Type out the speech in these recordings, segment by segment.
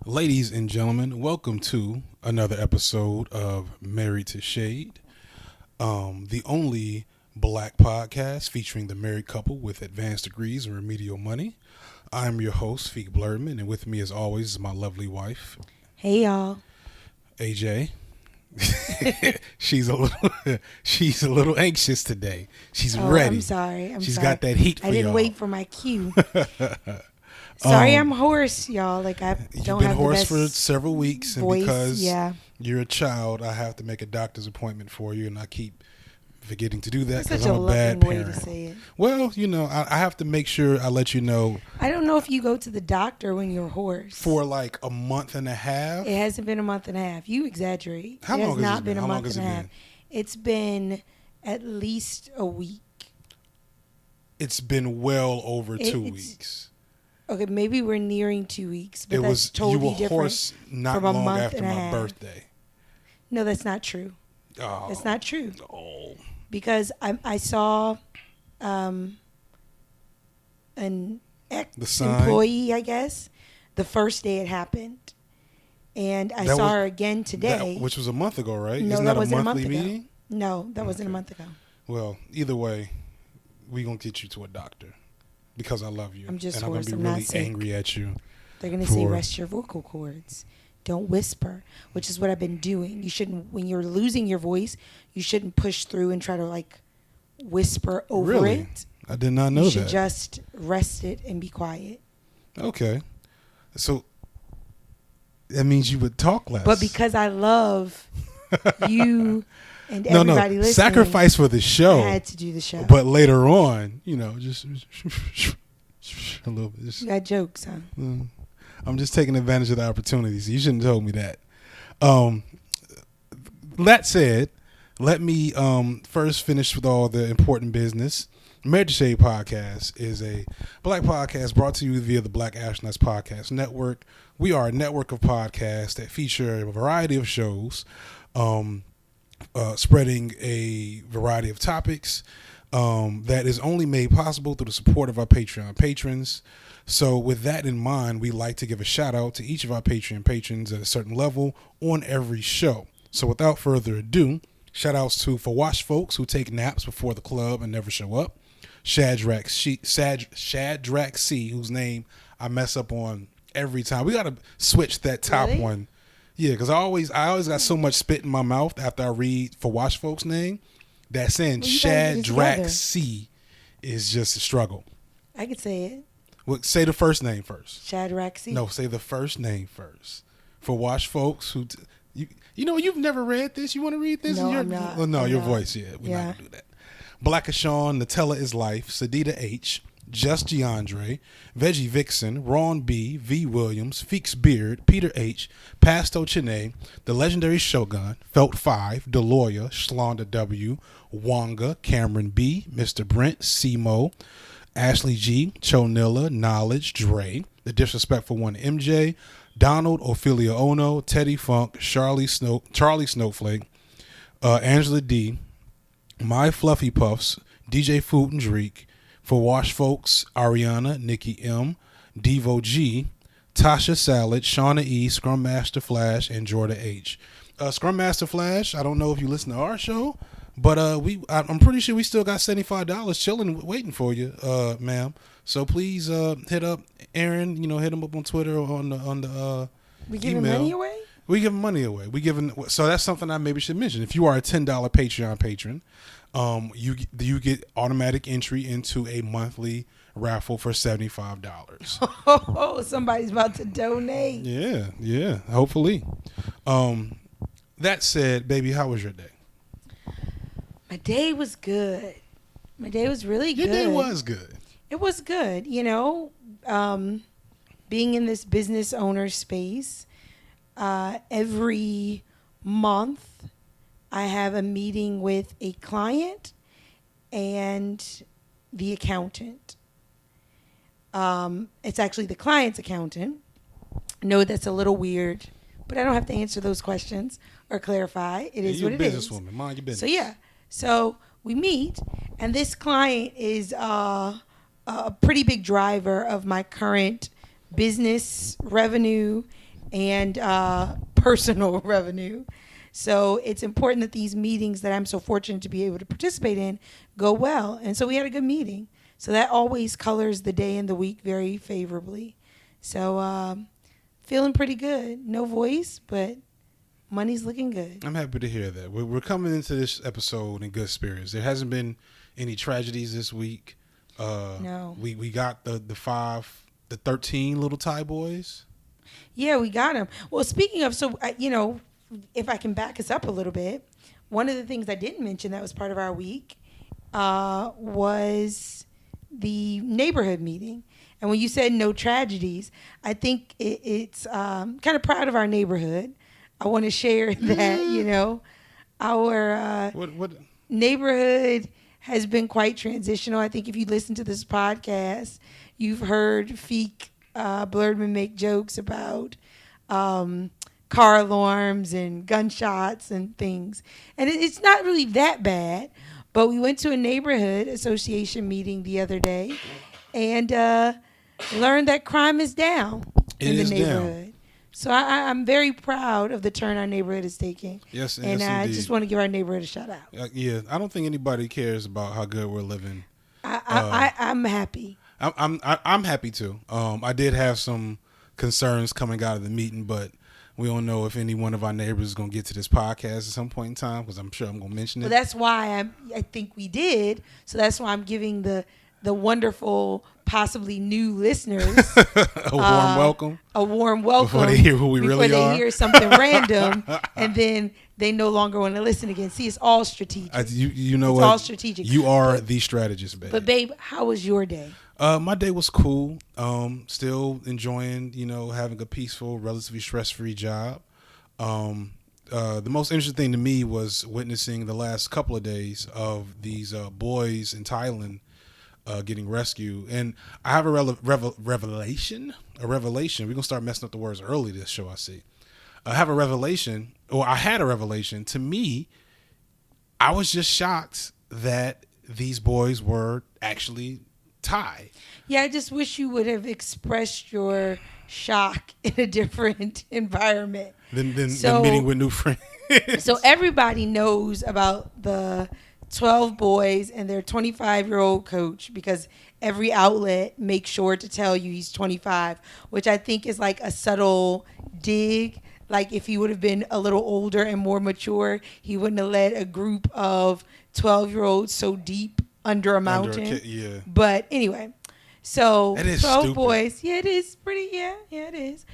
Ladies and gentlemen, welcome to another episode of Married to Shade, the only black podcast featuring the married couple with advanced degrees and remedial money. I'm your host, Fiq and with me as always is my lovely wife. Hey y'all. AJ. she's a little anxious today. She's ready. I'm sorry. She's got that heat for y'all. I didn't wait for my cue. Sorry, I'm hoarse, y'all. Like I don't have the best You've been hoarse for several weeks, and voice, because yeah. you're a child, I have to make a doctor's appointment for you, and I keep forgetting to do that That's because such I'm a a bad loving way parent. to say it. Well, you know, I have to make sure I let you know. I don't know if you go to the doctor when you're hoarse. For like a month and a half. It hasn't been a month and a half. You exaggerate. How it long has has not it been been? a How long month has and it a half. been? It's been at least a week. It's been well over 2 weeks. Okay, maybe we're nearing 2 weeks, but It that's was totally you were different hoarse not from a long month after and a my half. birthday. No, that's not true. Oh, That's not true. Oh. Because I saw an ex-employee, I guess, the first day it happened. And I saw her again today. Which was a month ago, right? No, Isn't that that wasn't a a month monthly ago. meeting? No, that wasn't a month ago. Well, either way, we're going to get you to a doctor because I love you. I'm just and I'm going hoarse. to be I'm not really sick. angry at you. They're going to say rest your vocal cords. Don't whisper, which is what I've been doing. You shouldn't, when you're losing your voice, you shouldn't push through and try to like whisper over Really? it. I did not know that. You should just rest it and be quiet. Okay. So that means you would talk less. But because I love you and everybody listening. Sacrifice for the show. I had to do the show. But later on, you know, just a little bit. You got jokes, huh? I'm just taking advantage of the opportunities. You shouldn't have told me that. That said, let me first finish with all the important business. Married to Shade Podcast is a black podcast brought to you via the Black Astronauts Podcast Network. We are a network of podcasts that feature a variety of shows, spreading a variety of topics that is only made possible through the support of our Patreon patrons. So with that in mind, we like to give a shout out to each of our Patreon patrons at a certain level on every show. So without further ado, shout outs to Fawash folks who take naps before the club and never show up. Shadrach C, whose name I mess up on every time. We got to switch that top one. Yeah, because I always got so much spit in my mouth after I read Fawash folks' name that saying Shadrach C is just a struggle. I could say it. Well, say the first name first. Shadrach C. No, say the first name first. Fawash folks who... You know, you've never read this. You want to read this? No, I'm not. Well, no, I'm your not. voice, yeah. We're not going to do that. Blackashawn, Nutella is Life, Sadida H, Just DeAndre, Veggie Vixen, Ron B, V Williams, Feeks Beard, Peter H, Pasto Chene, The Legendary Shogun, Felt 5, Deloya, Shlonda W, Wonga, Cameron B, Mr. Brent, Simo, Ashley G, Chonilla, Knowledge, Dre, The Disrespectful One MJ, Donald, Ophelia Ono, Teddy Funk, Charlie Snowflake, Angela D, My Fluffy Puffs, DJ Food and Dreek, For Wash Folks, Ariana, Nikki M, Devo G, Tasha Salad, Shauna E, Scrum Master Flash, and Jordan H. Scrum Master Flash, I don't know if you listen to our show, but I'm pretty sure we still got $75 chilling waiting for you, ma'am. So please hit up Aaron, hit him up on Twitter or on the We giving email. money away? We giving money away. So that's something I maybe should mention. If you are a $10 Patreon patron, you get automatic entry into a monthly raffle for $75. Oh, somebody's about to donate. Yeah. Hopefully. That said, baby, how was your day? My day was good. My day was really good. Your day was good. It was good. Being in this business owner space, every month I have a meeting with a client and the accountant. It's actually the client's accountant. I know that's a little weird, but I don't have to answer those questions or clarify. It is what it is. You're a businesswoman. Mind your business. So, yeah. So we meet, and this client is a pretty big driver of my current business revenue and personal revenue. So it's important that these meetings that I'm so fortunate to be able to participate in go well. And so we had a good meeting. So that always colors the day and the week very favorably. So feeling pretty good. No voice, but money's looking good. I'm happy to hear that. We're coming into this episode in good spirits. There hasn't been any tragedies this week. No. We got the 13 little Thai boys. Yeah, we got them. Well, speaking of, if I can back us up a little bit, one of the things I didn't mention that was part of our week was the neighborhood meeting. And when you said no tragedies, I think it's kind of proud of our neighborhood. I want to share that, our What? neighborhood has been quite transitional. I think if you listen to this podcast, you've heard Fiq Blurman make jokes about car alarms and gunshots and things. And it's not really that bad, but we went to a neighborhood association meeting the other day and learned that crime is down in the neighborhood. Down. So I'm very proud of the turn our neighborhood is taking. Yes, and yes, I just want to give our neighborhood a shout out. Yeah, I don't think anybody cares about how good we're living. I'm happy. I'm happy too. I did have some concerns coming out of the meeting, but we don't know if any one of our neighbors is going to get to this podcast at some point in time, because I'm sure I'm going to mention it. Well, that's why I think we did. So that's why I'm giving the wonderful, possibly new listeners a warm welcome. A warm welcome before they hear who we really are. Before they hear something random, and then they no longer want to listen again. See, it's all strategic. You know it's what? All strategic. You are the strategist, babe. But babe, how was your day? My day was cool. Still enjoying, having a peaceful, relatively stress-free job. The most interesting thing to me was witnessing the last couple of days of these boys in Thailand getting rescued. And I have a revelation. We're going to start messing up the words early this show, I see. I had a revelation. To me, I was just shocked that these boys were actually Thai. Yeah, I just wish you would have expressed your shock in a different environment. Than meeting with new friends. So everybody knows about the 12 boys and their 25-year-old coach, because every outlet makes sure to tell you he's 25, which I think is like a subtle dig. Like if he would have been a little older and more mature, he wouldn't have led a group of 12-year-olds so deep under a mountain. Yeah. But anyway, so 12 stupid. boys. Yeah, it is pretty. Yeah, it is.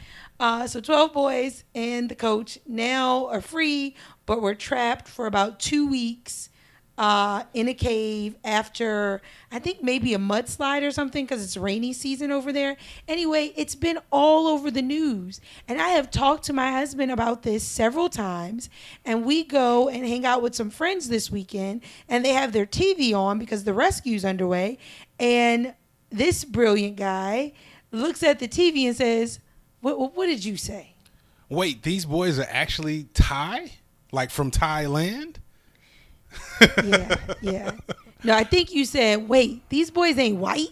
So 12 boys and the coach now are free, but were trapped for about 2 weeks in a cave after, I think, maybe a mudslide or something, because it's rainy season over there. Anyway, it's been all over the news. And I have talked to my husband about this several times. And we go and hang out with some friends this weekend, and they have their TV on because the rescue's underway. And this brilliant guy looks at the TV and says, what did you say? Wait, these boys are actually Thai? Like from Thailand? Yeah. No, I think you said, wait, these boys ain't white?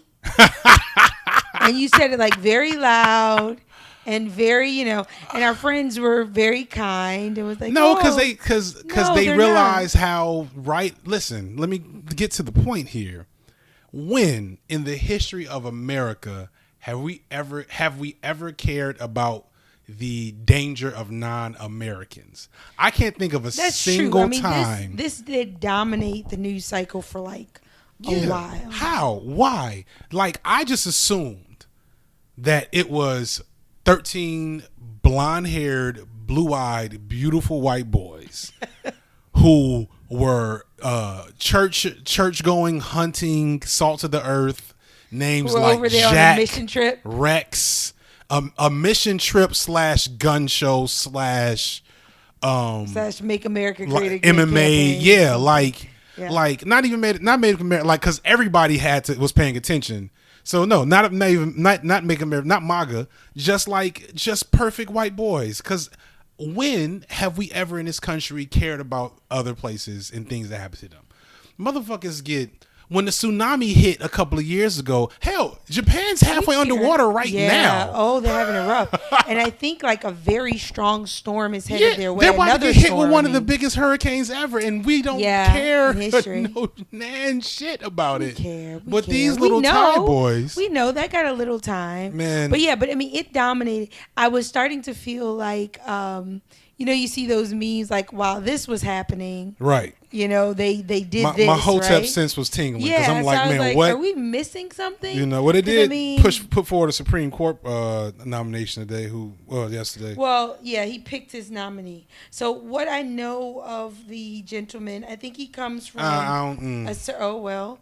And you said it like very loud and very, and our friends were very kind. It was like, no, because they realize not. how right. Listen, let me get to the point here. When in the history of America have we ever cared about the danger of non-Americans? I can't think of a single time. This did dominate the news cycle for like a while. How? Why? Like, I just assumed that it was 13 blonde-haired, blue-eyed, beautiful white boys who were church-going, hunting, salt of the earth names like over there Jack, on a mission trip. Rex. A mission trip / gun show / Make America Great Again MMA. Campaign. Like not make America, like, because everybody was paying attention. So no, not make America, not MAGA, just perfect white boys. Because when have we ever in this country cared about other places and things that happen to them? Motherfuckers get when the tsunami hit a couple of years ago. Hell, Japan's halfway underwater right now. Oh, they're having it rough. And I think like a very strong storm is headed their way. They're about Another to get hit storm, with one of the biggest hurricanes ever, and we don't care in history. no man shit about it. But these little Thai boys, we know that got a little time, man. But I mean, it dominated. I was starting to feel like, you see those memes like while this was happening, right? They did this. My Hotep right? sense was tingling because I'm like, man, what? Are we missing something? What it did put forward a Supreme Court nomination today. Yesterday. Well, yeah, he picked his nominee. So what I know of the gentleman, I think he comes from. Well,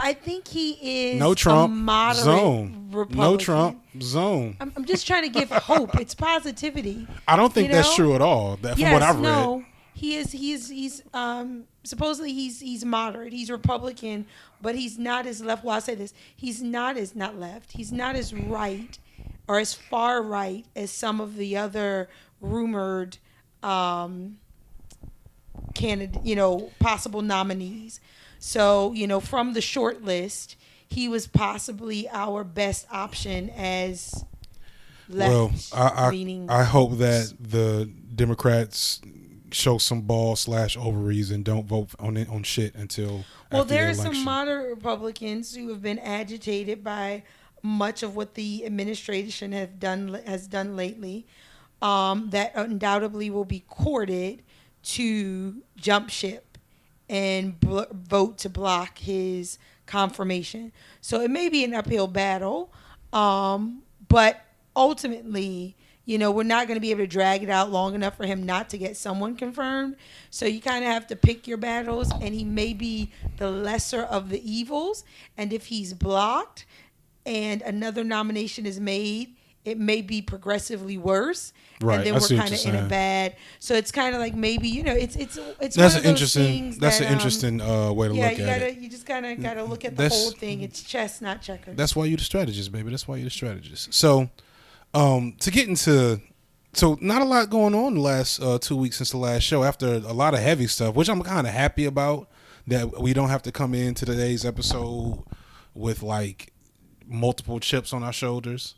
I think he is no Trump a moderate zone. Republican. No Trump zone. I'm just trying to give hope. It's positivity. I don't think that's true at all. From what I've read. He is. He's supposedly he's moderate. He's Republican, but he's not as left. Well, I'll say this: he's not left. He's not as right or as far right as some of the other rumored candidate, possible nominees. So, from the short list, he was possibly our best option as left. Well, I hope that the Democrats show some ball / ovaries and don't vote on shit until. Well, there are some moderate Republicans who have been agitated by much of what the administration has done lately, that undoubtedly will be courted to jump ship and vote to block his confirmation. So it may be an uphill battle, but ultimately, we're not going to be able to drag it out long enough for him not to get someone confirmed. So you kind of have to pick your battles, and he may be the lesser of the evils. And if he's blocked and another nomination is made, it may be progressively worse. Right. And then we're kind of in a bad. So it's kind of like maybe, it's that's an interesting way to look at it. You just kind of got to look at the whole thing. It's chess, not checkers. That's why you're the strategist, baby. That's why you're the strategist. So, to get into, not a lot going on the last 2 weeks since the last show. After a lot of heavy stuff, which I'm kind of happy about, that we don't have to come into today's episode with like multiple chips on our shoulders.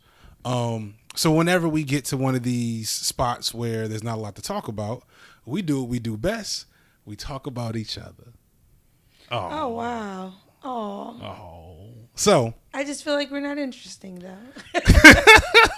So whenever we get to one of these spots where there's not a lot to talk about, we do what we do best. We talk about each other. Oh wow. Oh. So I just feel like we're not interesting though.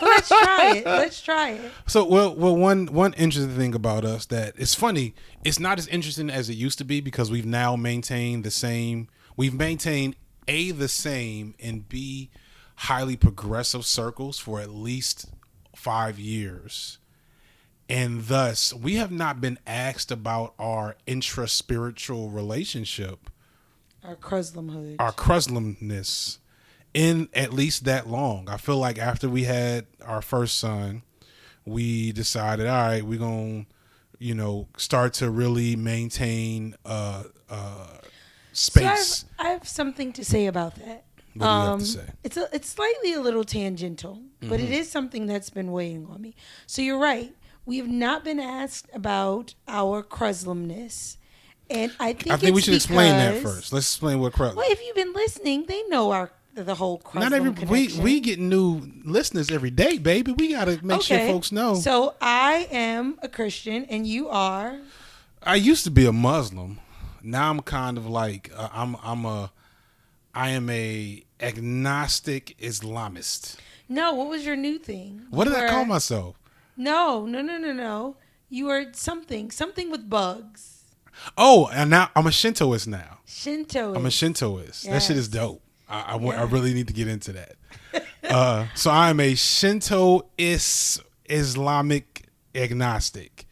Let's try it. So one interesting thing about us that it's funny, it's not as interesting as it used to be because we've now maintained the same. We've maintained the same and B, highly progressive circles for at least 5 years. And thus, we have not been asked about our intra-spiritual relationship. Our Cruslamhood. Our Cruslamness in at least that long. I feel like after we had our first son, we decided, all right, we're going to, start to really maintain space. So I have something to say about that. What do you have to say? It's slightly a little tangential, but it is something that's been weighing on me. So you're right. We have not been asked about our Cruslamness. And I think we should explain that first. Let's explain what Cruslam. Well, if you've been listening, they know the whole Cruslam connection. We get new listeners every day, baby. We got to make sure folks know. So I am a Christian, and you are? I used to be a Muslim. Now I'm kind of like I am a agnostic Islamist. No, what was your new thing? What did I call myself? No. You were something with bugs. Oh, and now I'm a Shintoist now. I'm a Shintoist. Yes. That shit is dope. I really need to get into that. So I'm a Shintoist Islamic agnostic.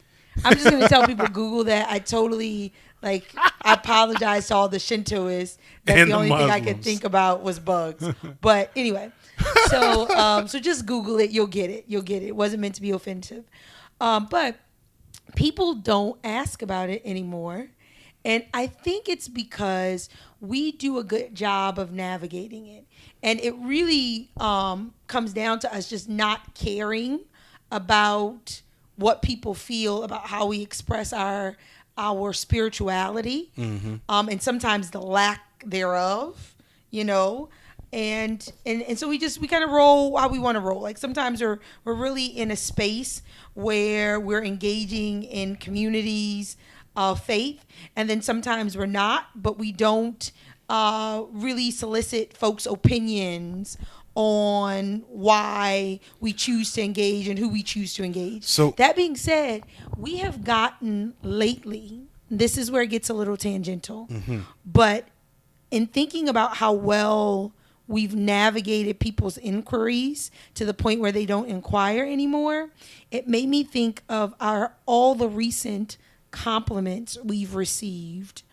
I'm just going to tell people Google that. I totally... I apologize to all the Shintoists that the only thing I could think about was bugs. But anyway, so just Google it. You'll get it. It wasn't meant to be offensive. But people don't ask about it anymore. And I think it's because we do a good job of navigating it. And it really comes down to us just not caring about what people feel about how we express our spirituality, and sometimes the lack lack thereof, you know. And so we kind of roll how we want to roll. Like sometimes we're really in a space where we're engaging in communities of faith, and then sometimes we're not, but we don't really solicit folks' opinions on why we choose to engage and who we choose to engage. So that being said, we have gotten lately, this is where it gets a little tangential, but in thinking about how well we've navigated people's inquiries to the point where they don't inquire anymore, it made me think of all the recent compliments we've received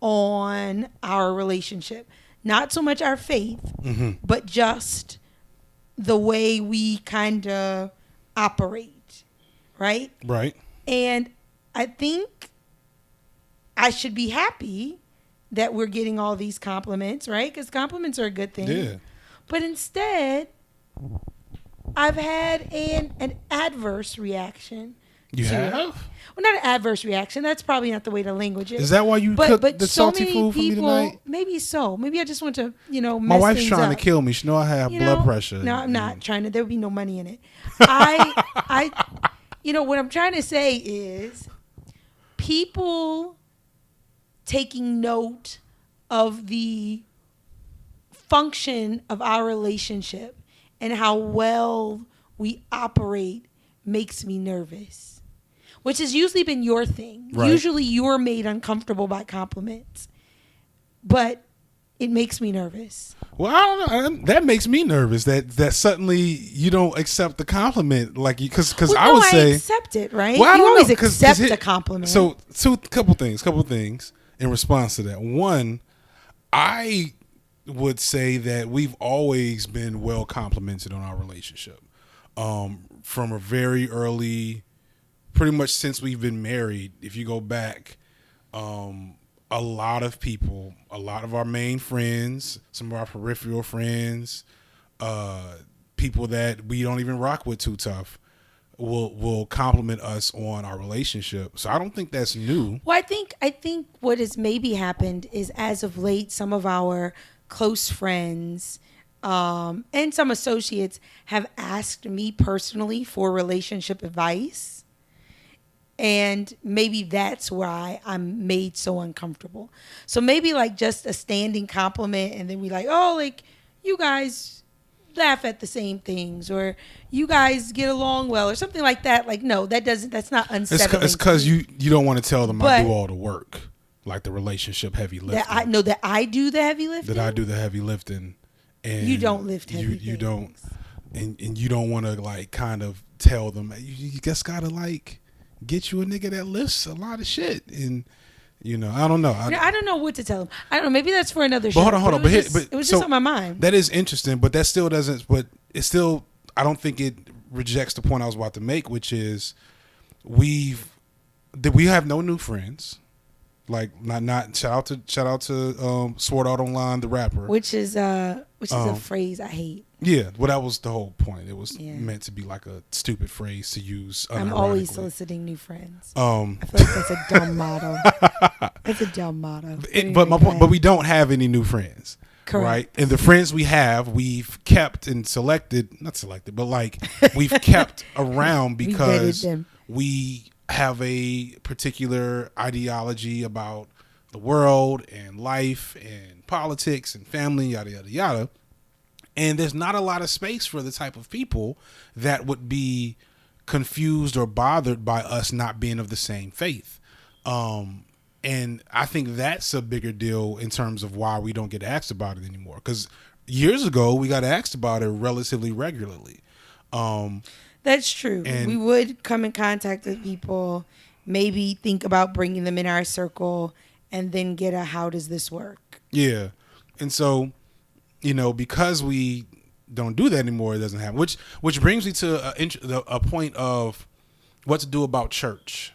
on our relationship. Not so much our faith, but just the way we kind of operate, right? Right. And I think I should be happy that we're getting all these compliments, right? Because compliments are a good thing. Yeah. But instead, I've had an adverse reaction. You have? Well, not an adverse reaction. That's probably not the way to language it. Is that why you cooked the salty food for me tonight? Maybe so. Maybe I just want to, mess My wife's things trying up. to kill me. She know I have blood pressure. No, I'm not trying to. There would be no money in it. What I'm trying to say is people taking note of the function of our relationship and how well we operate makes me nervous, which has usually been your thing. Right. Usually you're made uncomfortable by compliments, but it makes me nervous. Well, I don't know. That makes me nervous that suddenly you don't accept the compliment because I would say I accept it, right? Well, I you don't always know, accept a compliment. So couple things in response to that. One, I would say that we've always been well complimented on our relationship. From a very early, pretty much since we've been married, if you go back, a lot of people, a lot of our main friends, some of our peripheral friends, people that we don't even rock with too tough, will compliment us on our relationship. So I don't think that's new. Well, I think what has maybe happened is as of late, some of our close friends and some associates have asked me personally for relationship advice. And maybe that's why I'm made so uncomfortable. So maybe like just a standing compliment and then we like, oh, like you guys laugh at the same things or you guys get along well or something like that. Like, no, that's not unsettling. It's because you don't want to tell them I do all the work, like the relationship heavy lifting. That I do the heavy lifting? That I do the heavy lifting. And you don't lift heavy you don't, and you don't want to like kind of tell them, you just got to like get you a nigga that lifts a lot of shit. And, I don't know. I don't know what to tell them. I don't know. Maybe that's for another show. But hold on. It was just on my mind. That is interesting, but that still doesn't, but it still, I don't think it rejects the point I was about to make, which is we have no new friends. Like not shout out to Sword Art Online, the rapper, which is a phrase I hate. Yeah, well, that was the whole point. It was meant to be like a stupid phrase to use. I'm always soliciting new friends. I feel like that's a dumb motto. That's a dumb motto. But my point, but we don't have any new friends. Correct. Right, and the friends we have, we've kept and not selected, but like we've kept around because we have a particular ideology about the world and life and politics and family, yada, yada, yada. And there's not a lot of space for the type of people that would be confused or bothered by us not being of the same faith. And I think that's a bigger deal in terms of why we don't get asked about it anymore. Because years ago, we got asked about it relatively regularly. That's true. And we would come in contact with people, maybe think about bringing them in our circle, and then get a how does this work? Yeah. And so, because we don't do that anymore, it doesn't happen. Which brings me to a point of what to do about church.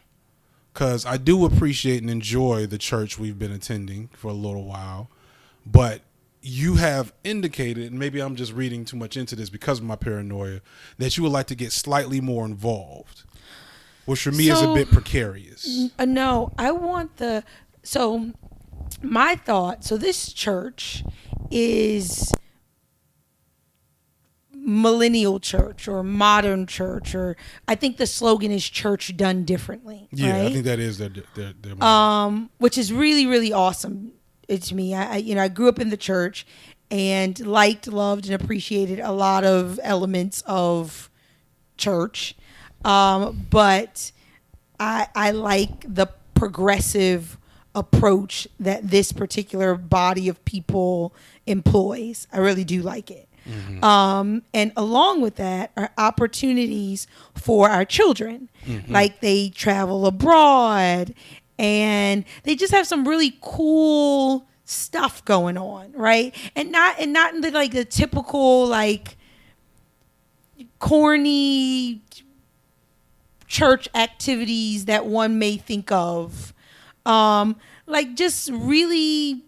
Because I do appreciate and enjoy the church we've been attending for a little while. But you have indicated, and maybe I'm just reading too much into this because of my paranoia, that you would like to get slightly more involved, which for me is a bit precarious. No, I want my thought, so this church is millennial church or modern church, or I think the slogan is church done differently. Yeah, right? I think that is their Which is really, really awesome to me. I grew up in the church and liked, loved, and appreciated a lot of elements of church. But I like the progressive approach that this particular body of people employs. I really do like it. Mm-hmm. And along with that are opportunities for our children. Mm-hmm. Like they travel abroad and they just have some really cool stuff going on, right? And not in the like the typical like corny church activities that one may think of. Like just really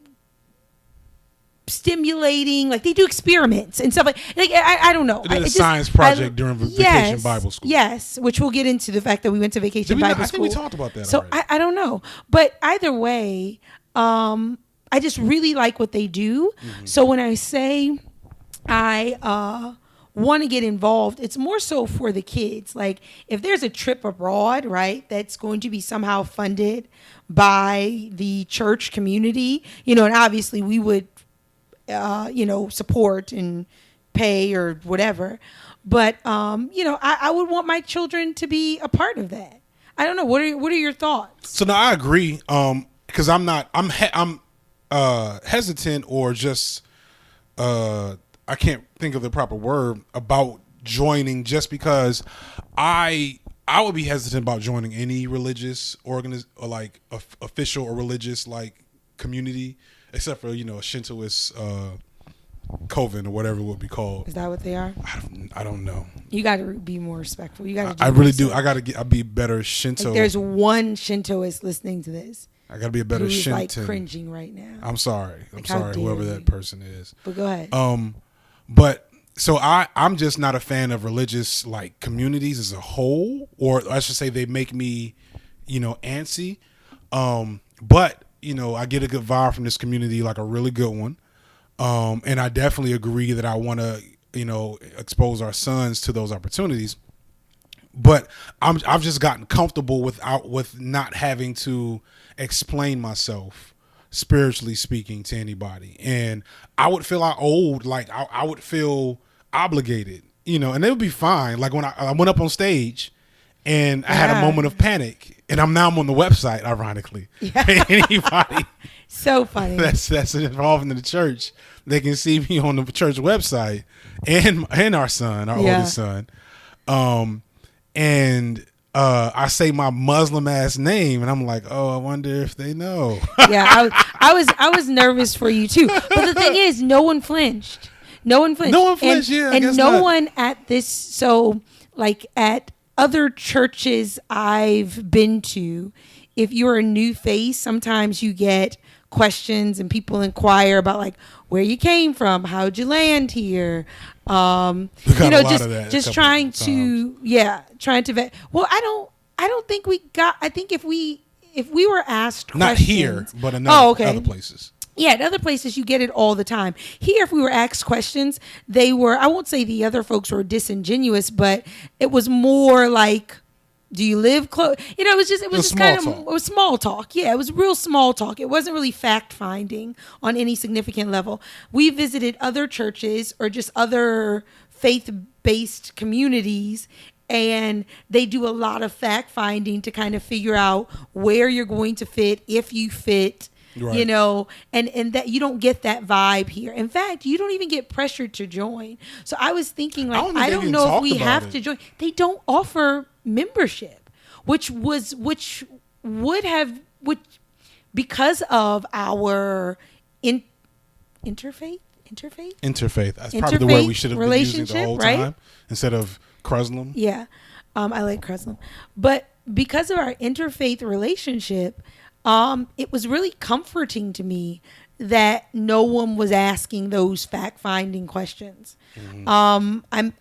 stimulating, like they do experiments and stuff like I don't know. They did a science project during Vacation Bible School. Yes, which we'll get into the fact that we went to Vacation Bible School. I think we talked about that. So I don't know, but either way, I just really like what they do. Mm-hmm. So when I say I want to get involved, it's more so for the kids. Like if there's a trip abroad, right, that's going to be somehow funded by the church community, and obviously we would support and pay or whatever. But, I would want my children to be a part of that. I don't know. What are your thoughts? So now I agree. Cause I'm hesitant or just, I can't think of the proper word about joining just because I would be hesitant about joining any religious or like official or religious like community. Except for, a Shintoist coven or whatever it would be called. Is that what they are? I don't know. You got to be more respectful. You got to. I really do. I'll be better Shinto. Like there's one Shintoist listening to this. I got to be a better Shinto. Like cringing right now. I'm sorry. I'm sorry, whoever that person is. But go ahead. But so I'm just not a fan of religious like communities as a whole, or I should say they make me, antsy. But I get a good vibe from this community, like a really good one. And I definitely agree that I want to, expose our sons to those opportunities. But I've just gotten comfortable with not having to explain myself, spiritually speaking, to anybody. And I would feel I would feel obligated, and it would be fine. Like when I went up on stage and I had a moment of panic. And I'm on the website, ironically. Yeah. Anybody so funny that's involved in the church, they can see me on the church website and our son, our oldest son. And I say my Muslim ass name, and I'm like, oh, I wonder if they know. Yeah, I was nervous for you too. But the thing is, no one flinched. And no one at this. So like at other churches I've been to, if you're a new face, sometimes you get questions and people inquire about like where you came from, how'd you land here, just trying to vet. Well, I don't think we got. I think if we were asked questions, not here, but in other places. Yeah, at other places you get it all the time. Here, if we were asked questions, they were, I won't say the other folks were disingenuous, but it was more like, do you live close? It was just kind of small talk. Yeah, it was real small talk. It wasn't really fact finding on any significant level. We visited other churches or just other faith-based communities, and they do a lot of fact finding to kind of figure out where you're going to fit, if you fit. Right. And that you don't get that vibe here. In fact, you don't even get pressured to join. So I was thinking, like, I don't know if we have to join. They don't offer membership, which because of our interfaith. That's probably the word we should have been using the whole time, right? Instead of Cruslam. Yeah, I like Cruslam, but because of our interfaith relationship. It was really comforting to me that no one was asking those fact-finding questions. Mm-hmm. I'm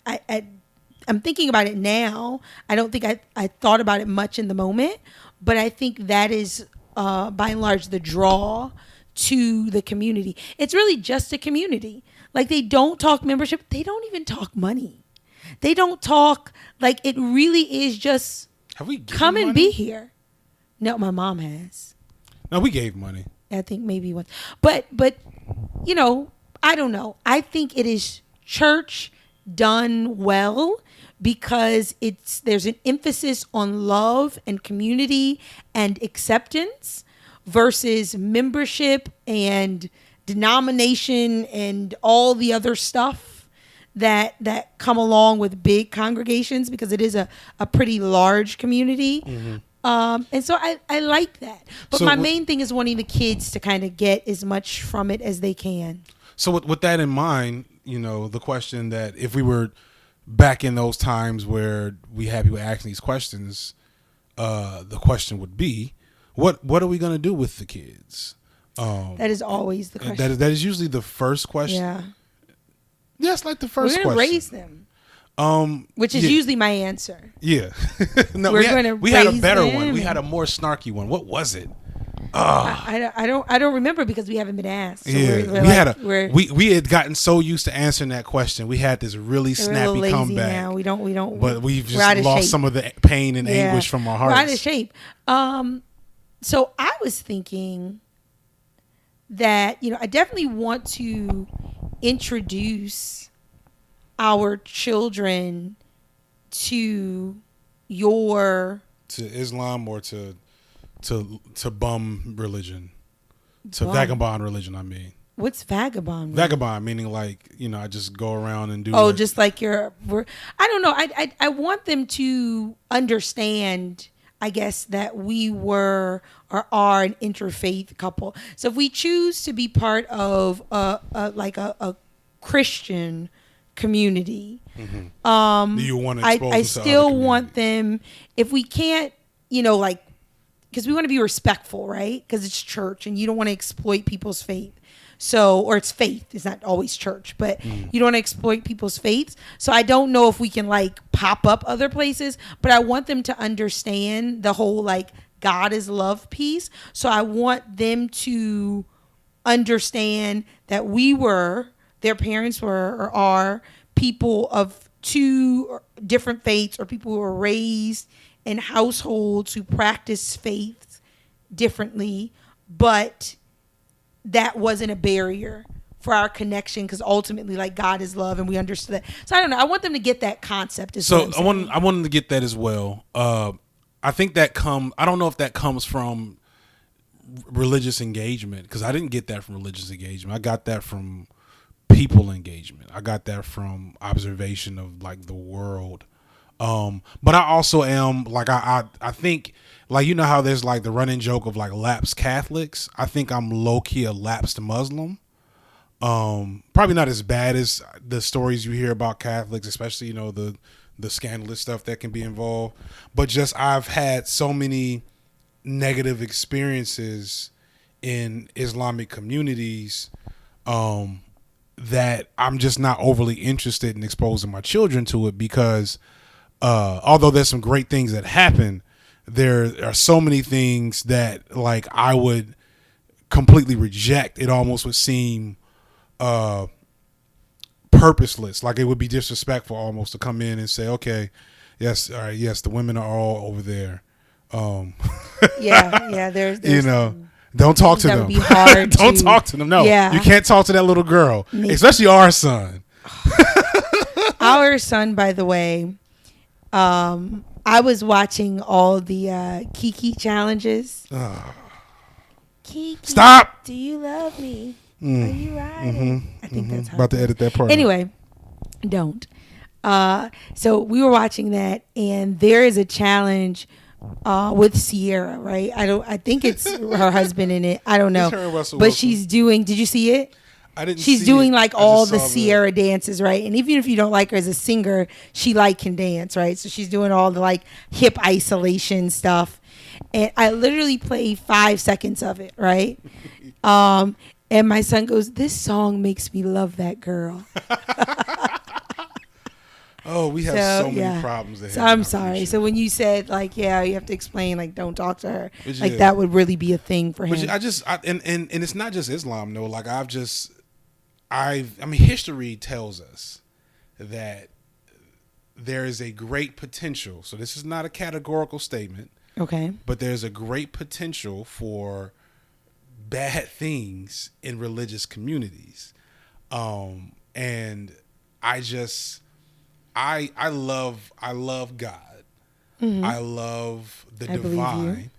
thinking about it now. I don't think I thought about it much in the moment, but I think that is by and large the draw to the community. It's really just a community. Like, they don't talk membership. They don't even talk money. They don't talk, like, it really is just Have we given come and money? be here. No, my mom has. No, we gave money. I think maybe once. But you know, I don't know. I think it is church done well because there's an emphasis on love and community and acceptance versus membership and denomination and all the other stuff that come along with big congregations, because it is a pretty large community. And so I like that. But So my main thing is wanting the kids to kind of get as much from it as they can. So with that in mind, you know, the question that if we were back in those times where we had people asking these questions, the question would be, what are we going to do with the kids? That is always the question. That is usually the first question. Yeah. That's like the first We're going to question. raise them. Which is yeah. usually my answer. Yeah. No, We're gonna we had a raise better them one. We and- had a more snarky one. What was it? I don't remember because we haven't been asked. So Yeah, we had gotten so used to answering that question. We had this really we're a snappy little lazy comeback. now. We don't. But we've we're out just of lost shape. some of the pain and Yeah. anguish from our hearts. We're out of shape. So I was thinking that, you know, I definitely want to introduce our children to to Islam or to bum religion, to Bum? vagabond religion. I mean, what's vagabond? vagabond meaning like, you know, I just go around and do. Oh, just like I don't know. I want them to understand, I guess, that we were or are an interfaith couple. So if we choose to be part of a Christian community, do you want to expose I them to other still want communities? them, if we can't, you know, like, because we want to be respectful, right? Because it's church and you don't want to exploit people's faith. So, or it's faith. It's not always church, but you don't want to exploit people's faiths. So I don't know if we can like pop up other places, but I want them to understand the whole like God is love piece. So I want them to understand that their parents were or are people of two different faiths, or people who were raised in households who practice faith differently, but that wasn't a barrier for our connection, because ultimately, like, God is love, and we understood that. So I don't know. I want them to get that concept. So I want them to get that as well. I think that I don't know if that comes from religious engagement, because I didn't get that from religious engagement. I got that from people engagement. I got that from observation of like the world. But I also am like, I think, like, you know how there's like the running joke of like lapsed Catholics. I think I'm low key a lapsed Muslim. Probably not as bad as the stories you hear about Catholics, especially, you know, the scandalous stuff that can be involved. But just, I've had so many negative experiences in Islamic communities, that I'm just not overly interested in exposing my children to it, because although there's some great things that happen, there are so many things that like I would completely reject. It almost would seem purposeless, like it would be disrespectful almost to come in and say, okay, yes, all right, yes, the women are all over there. There's you know, don't talk to that them. would be hard Don't to- talk to them. No, Yeah. you can't talk to that little girl, Me. especially our son. Our son, by the way, I was watching all the Kiki challenges. Kiki, Stop. do you love me? Are you riding? I think that's how About to it goes. edit that part. Anyway, don't. So we were watching that, and there is a challenge with Sierra, right? I think it's her husband in it. I don't know. It's her and Russell But Wilson. she's doing, did you see it? I didn't. She's see doing it. like I all just the saw Sierra dances, right? And even if you don't like her as a singer, she can dance, right? So she's doing all the like hip isolation stuff. And I literally played 5 seconds of it, right? And my son goes, "This song makes me love that girl." Oh, we have so many problems ahead. So I'm sorry. So when you said like, yeah, you have to explain like, don't talk to her, But like that would really be a thing for him. But and it's not just Islam though. Like I mean, history tells us that there is a great potential. So this is not a categorical statement. Okay. But there's a great potential for bad things in religious communities. And I love God. Mm-hmm. I love the divine.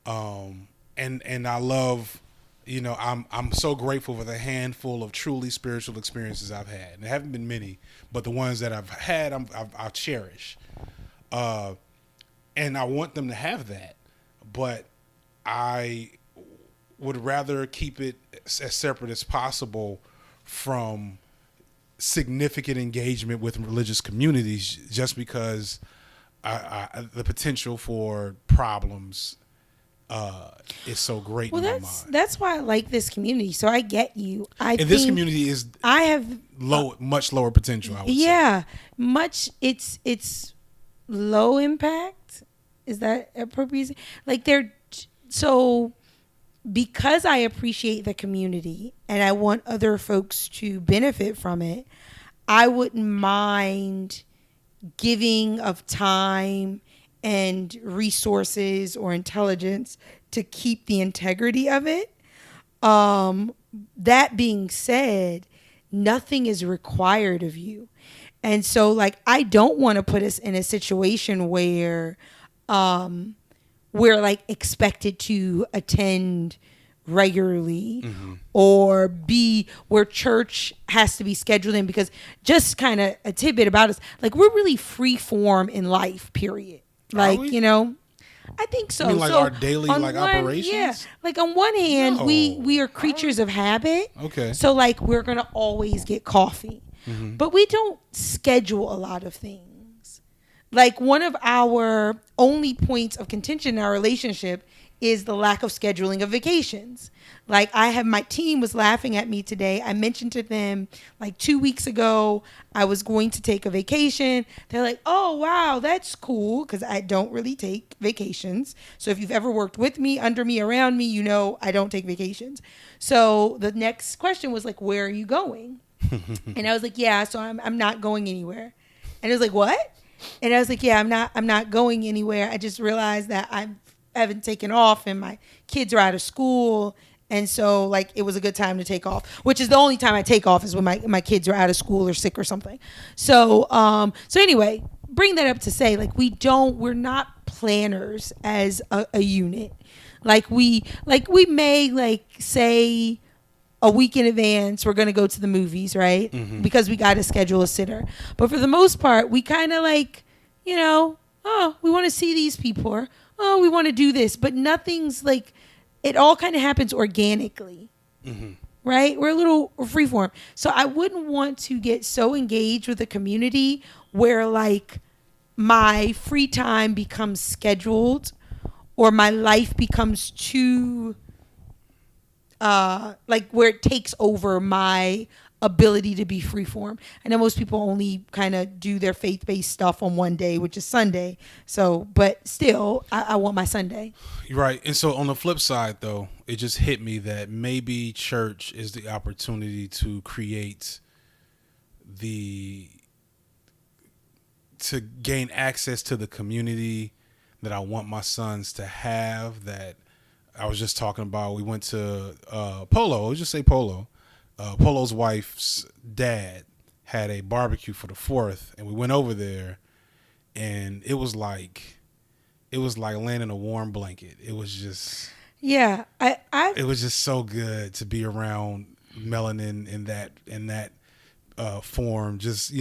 And I love, I'm so grateful for the handful of truly spiritual experiences I've had. And there haven't been many, but the ones that I've had, I'll cherish. And I want them to have that, but I would rather keep it as separate as possible from significant engagement with religious communities, just because the potential for problems is so great in my mind. That's why I like this community. So I get you. And this community is much lower potential, I would say. Much. It's low impact. Is that appropriate? Like so because I appreciate the community and I want other folks to benefit from it, I wouldn't mind giving of time and resources or intelligence to keep the integrity of it. That being said, nothing is required of you. And so like, I don't want to put us in a situation where we're like expected to attend regularly or be where church has to be scheduled in, because just kind of a tidbit about us, like we're really free form in life, period. Like, I think so. You mean like so our daily operations? Yeah. Like on one hand, we are creatures of habit. Okay. So like we're going to always get coffee. But we don't schedule a lot of things. Like one of our only points of contention in our relationship is the lack of scheduling of vacations. Like my team was laughing at me today. I mentioned to them like 2 weeks ago, I was going to take a vacation. They're like, oh, wow, that's cool. Because I don't really take vacations. So if you've ever worked with me, under me, around me, you know I don't take vacations. So the next question was like, where are you going? And I was like, yeah, so I'm not going anywhere. And it was like, what? And I was like, yeah, I'm not going anywhere. I just realized that I haven't taken off and my kids are out of school. And so like it was a good time to take off, which is the only time I take off is when my kids are out of school or sick or something. So anyway, bring that up to say like we're not planners as a unit. Like we may like say a week in advance we're going to go to the movies, right? Because we got to schedule a sitter. But for the most part, we kind of like, we want to see these people, or we want to do this, but nothing's like, it all kind of happens organically, right? We're a little freeform. So I wouldn't want to get so engaged with the community where like my free time becomes scheduled or my life becomes too, like where it takes over my ability to be freeform. I know most people only kind of do their faith-based stuff on one day, which is Sunday. So, but still, I want my Sunday. Right. And so on the flip side, though, it just hit me that maybe church is the opportunity to create to gain access to the community that I want my sons to have, that I was just talking about. We went to Polo. Let's just say Polo. Polo's wife's dad had a barbecue for the 4th, and we went over there, and it was like laying in a warm blanket. It was just it was just so good to be around melanin in that form. Just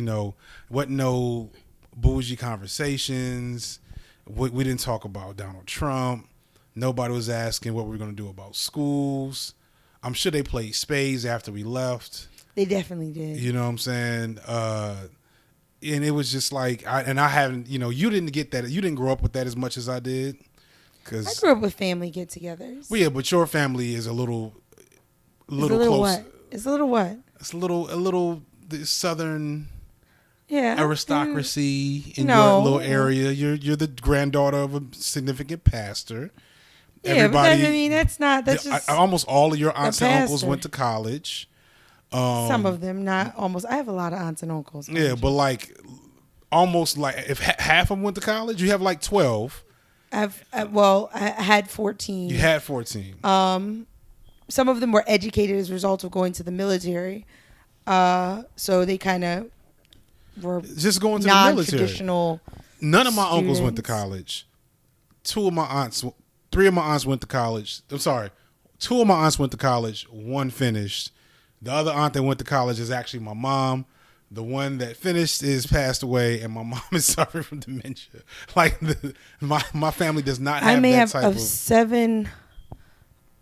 wasn't no bougie conversations. We didn't talk about Donald Trump. Nobody was asking what we were going to do about schools. I'm sure they played spades after we left. They definitely did. You know what I'm saying? And it was just like, I haven't, you didn't get that. You didn't grow up with that as much as I did. I grew up with family get-togethers. Well, yeah, but your family is a little close. What? It's a little what? It's a little southern. aristocracy in No. your little area. You're the granddaughter of a significant pastor. Yeah, but that, I mean, that's not. That's just almost all of your aunts and uncles pastor. went to college. Some of them, not almost. I have a lot of aunts and uncles. Yeah, but like almost like if half of them went to college, you have like 12. I had 14. You had 14. Some of them were educated as a result of going to the military. So they kind of were just going to the military. Non-traditional. None of my students. uncles went to college. 3 of my aunts went to college. I'm sorry. 2 of my aunts went to college. 1 finished. The other aunt that went to college is actually my mom. The one that finished is passed away, and my mom is suffering from dementia. Like my family does not have that type of 7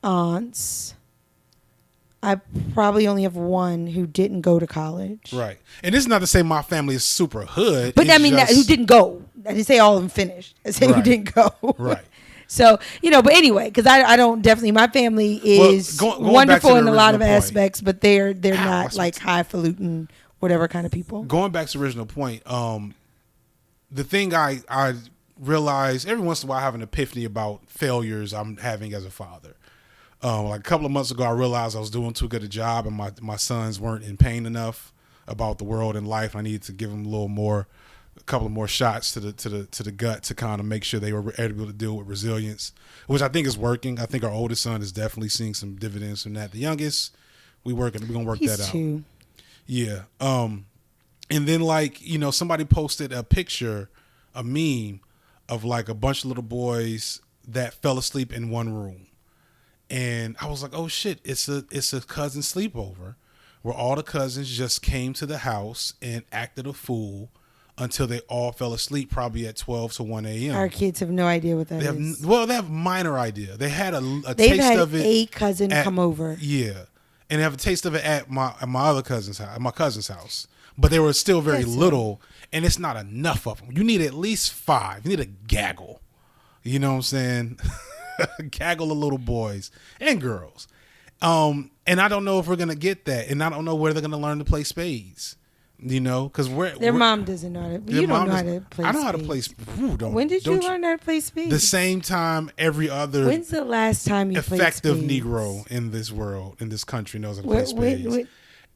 aunts. I probably only have 1 who didn't go to college. Right. And this is not to say my family is super hood. But I mean, who didn't go. I didn't say all of them finished. I said who didn't go. Right. So, but anyway, because I don't definitely, my family is going wonderful in a lot of point. aspects, but they're not like highfalutin, whatever kind of people. Going back to the original point, the thing I realize every once in a while I have an epiphany about failures I'm having as a father. Like a couple of months ago, I realized I was doing too good a job, and my sons weren't in pain enough about the world and life. I needed to give them a couple of more shots to the gut to kind of make sure they were able to deal with resilience, which I think is working. I think our oldest son is definitely seeing some dividends from that. The youngest, we're gonna work that out. 2. Yeah. And then somebody posted a meme of like a bunch of little boys that fell asleep in one room. And I was like, oh shit, it's a cousin sleepover where all the cousins just came to the house and acted a fool until they all fell asleep, probably at 12 to 1 a.m. Our kids have no idea what that is. They have a minor idea. They had a They've taste had of it. a cousin come over. Yeah. And they have a taste of it at my other cousin's house, my cousin's house. But they were still very little, and it's not enough of them. You need at least 5. You need a gaggle. You know what I'm saying? Gaggle of little boys and girls. And I don't know if we're going to get that. And I don't know where they're going to learn to play spades. Because their mom doesn't know how to. You don't know how to play. I know how to spades. play. When did you learn how to play spades? The same time every other. When's the last time you played effective spades? Negro in this world, in this country, knows how to play spades?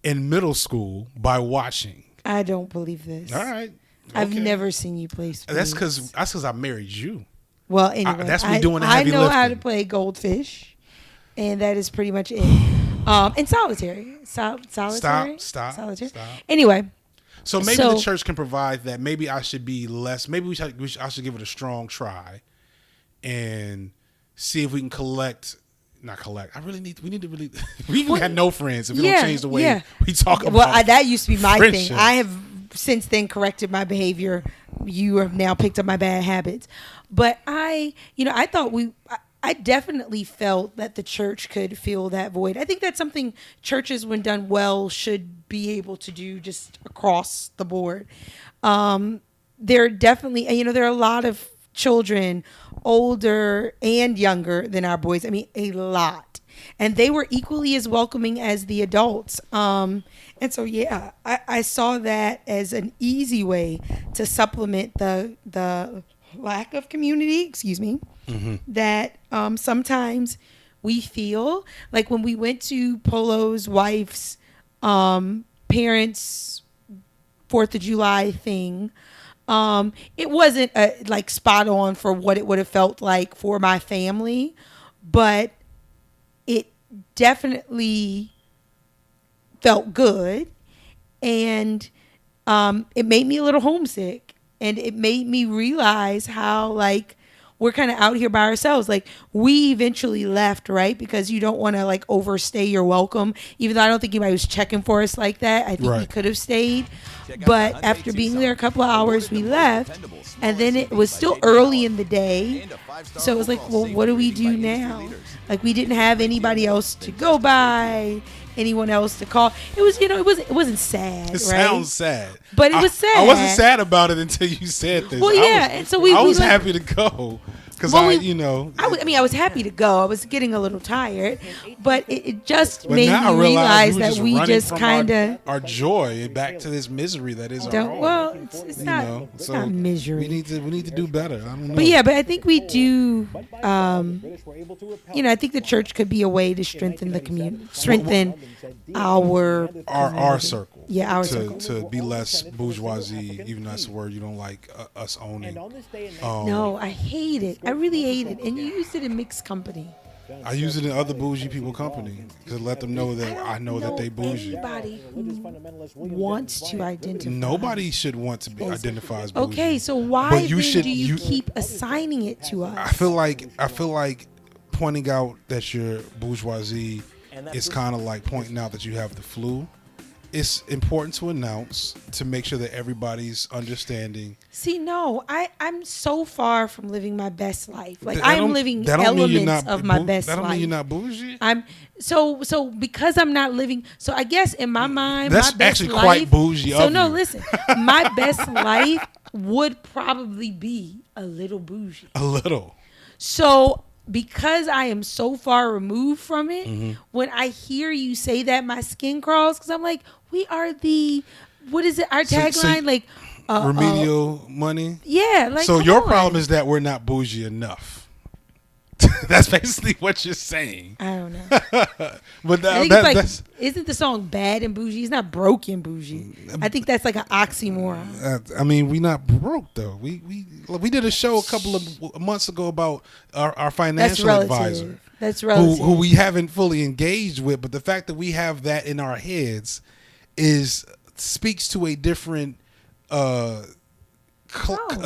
In middle school, by watching. I don't believe this. All right. Okay. I've never seen you play spades. That's because I married you. Well, anyway, that's me doing the heavy lifting. I know how to lifting. play goldfish, and that is pretty much it. And solitaire. Solitaire. Stop. Solitaire. Stop. Anyway. So maybe the church can provide that. Maybe I should be less. Maybe I should give it a strong try, and see if we can not collect. We need to really. We even got no friends if we don't change the way we talk about. Well, that used to be my friendship. thing. I have since then corrected my behavior. You have now picked up my bad habits, but I thought I definitely felt that the church could fill that void. I think that's something churches, when done well, should be able to do just across the board. There are definitely, there are a lot of children, older and younger than our boys. I mean, a lot. And they were equally as welcoming as the adults. And so, I saw that as an easy way to supplement the lack of community, that sometimes we feel like when we went to Polo's wife's parents' 4th of July thing, it wasn't like spot on for what it would have felt like for my family, but it definitely felt good, and it made me a little homesick, and it made me realize how we're kind of out here by ourselves. Like, we eventually left, right? Because you don't want to overstay your welcome. Even though I don't think anybody was checking for us like that. I think we could have stayed. But after being there a couple of hours, we left. And then it was still early in the day. So it was like, well, what do we do now? Like, we didn't have anybody else to go by, anyone else to call. It was, it wasn't sad. It sounds sad. But it was sad. I wasn't sad about it until you said this. Well, yeah. And so I was happy to go. Because Well, I was happy to go. I was getting a little tired, but it just made now I me realize we were that we running just from kind of our joy back to this misery that is our don't. home. Well, it's not. It's so not misery. we need to do better. I don't know. But yeah, but I think we do. I think the church could be a way to strengthen the community, strengthen our circle. Yeah, our circle. circle. To be less bourgeoisie, even that's a word you don't like us owning. No, I hate it. I really hate it. And you used it in mixed company. I use it in other bougie people company to let them know that I know that they bougie. Anybody who wants to identify. Nobody should want to be identified as bougie. Okay, so why do you keep assigning it to us? I feel like pointing out that you're bourgeoisie is kind of like pointing out that you have the flu. It's important to announce to make sure that everybody's understanding. See, no, I'm so far from living my best life. Like I'm living elements of my best life. That don't mean you're not bougie. I'm so because I'm not living. So I guess in my mind, that's my best actually life, quite bougie. So of no, you. listen, my best life would probably be a little bougie. A little. So because I am so far removed from it, when I hear you say that, my skin crawls because I'm like, we are what is it? Our tagline, remedial money. Yeah, like so your problem is that we're not bougie enough. That's basically what you're saying. I don't know. But that's isn't the song bad and bougie? It's not broke and bougie. I think that's like an oxymoron. I mean, we not broke though. We did a show a couple of months ago about our financial advisor. That's relative. Who we haven't fully engaged with, but the fact that we have that in our heads speaks to a different a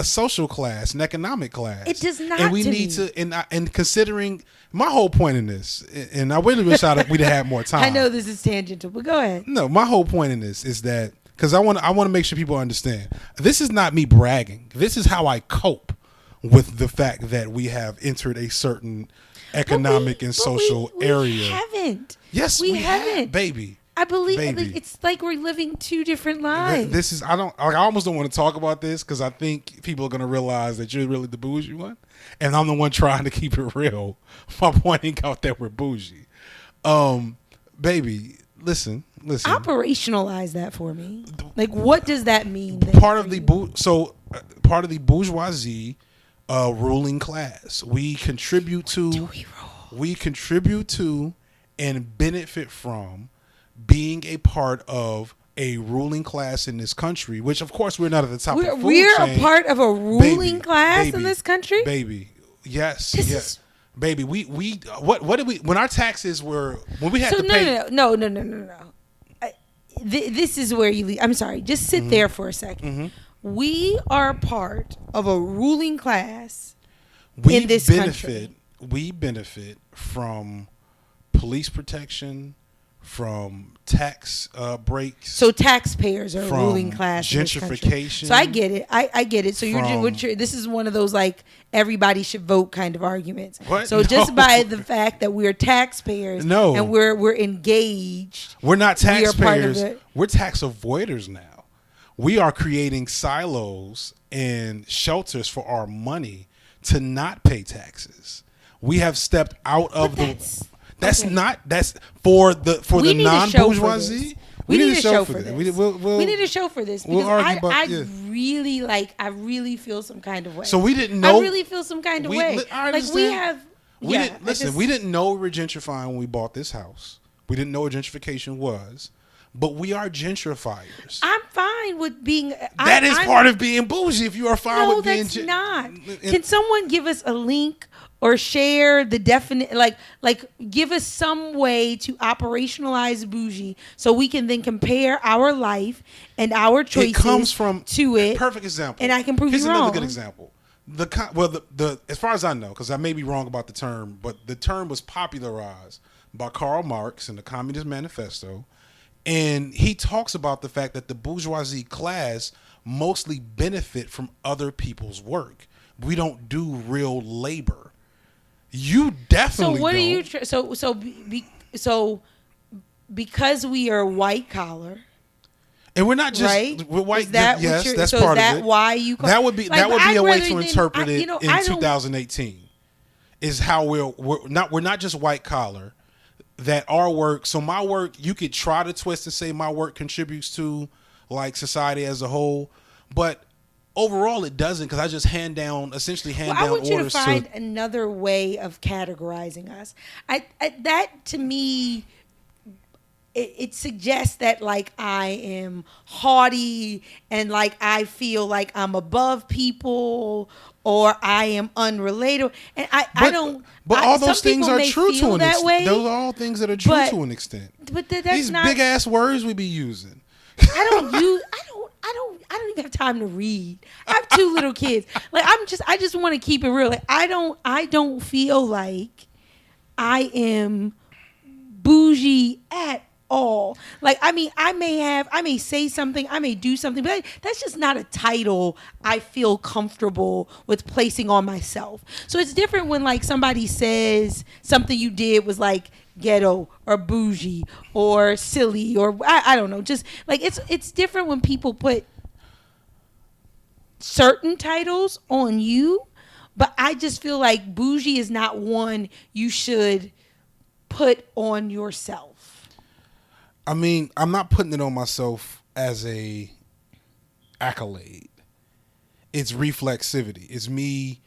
social class, an economic class. It does not. And we need to, and considering my whole point in this, and I really wish we'd have had more time. I know this is tangential, but go ahead. No, my whole point in this is that because I want to make sure people understand. This is not me bragging. This is how I cope with the fact that we have entered a certain economic and social area. We haven't. Yes, we haven't, baby. I believe it's like we're living two different lives. This is I almost don't want to talk about this because I think people are going to realize that you're really the bougie one, and I'm the one trying to keep it real by pointing out that we're bougie. Baby, listen. Operationalize that for me. Like, what does that mean? Part of the bourgeoisie ruling class. We contribute to and benefit from being a part of a ruling class in this country, which of course we're not at the top of the food chain. A part of a ruling class in this country? Baby. Yes. Baby, what did we when our taxes were when we had to pay No. This is where you leave. I'm sorry. Just sit there for a second. We are part of a ruling class in this country. We benefit from police protection, from tax breaks. So taxpayers are a ruling class. Gentrification. So I get it. I get it. So this is one of those like everybody should vote kind of arguments. What? So just by the fact that we're taxpayers, and we're engaged, we're not taxpayers. We're tax avoiders now. We are creating silos and shelters for our money to not pay taxes. We have stepped out of That's for the non-bourgeoisie. We need a show for this. We need a show for this because I really feel some kind of way. So we didn't know. I really feel some kind of way. We didn't know we were gentrifying when we bought this house. We didn't know what gentrification was, but we are gentrifiers. I'm fine with being. That is part of being bougie. If you are fine with being, no, that's not. Can someone give us a link? Or share the definite, like give us some way to operationalize bougie so we can then compare our life and our choices. It comes from perfect example, and I can prove you wrong. Here's another good example. The as far as I know, because I may be wrong about the term, but the term was popularized by Karl Marx in the Communist Manifesto, and he talks about the fact that the bourgeoisie class mostly benefit from other people's work. We don't do real labor. You definitely. So what don't. are you? So because we are white collar, And we're not just right? we're white. Is that Yes, what you're, that's so part is that of it. why you call, That would be like, that would be I'd a way rather to than- interpret it you know, in I don't- 2018. Is how we're not just white collar. That our work. So my work, you could try to twist and say my work contributes to like society as a whole, but overall it doesn't, because I just essentially hand I down want you to orders find another way of categorizing us. I that to me, it suggests that like I am haughty and like I feel like I'm above people or I am unrelatable, and I don't. But all those some things people are may true feel to an that extent. way, Those are all things that are true but- to an extent. but that's These not. big ass words we be using. I don't even have time to read. I have two little kids. Like I just want to keep it real. Like I don't feel like I am bougie at all. Like I mean, I may say something, I may do something, but that's just not a title I feel comfortable with placing on myself. So it's different when like somebody says something you did was like ghetto or bougie or silly or I don't know, just like it's different when people put certain titles on you, but I just feel like bougie is not one you should put on yourself. I mean, I'm not putting it on myself as a accolade. It's reflexivity. It's me,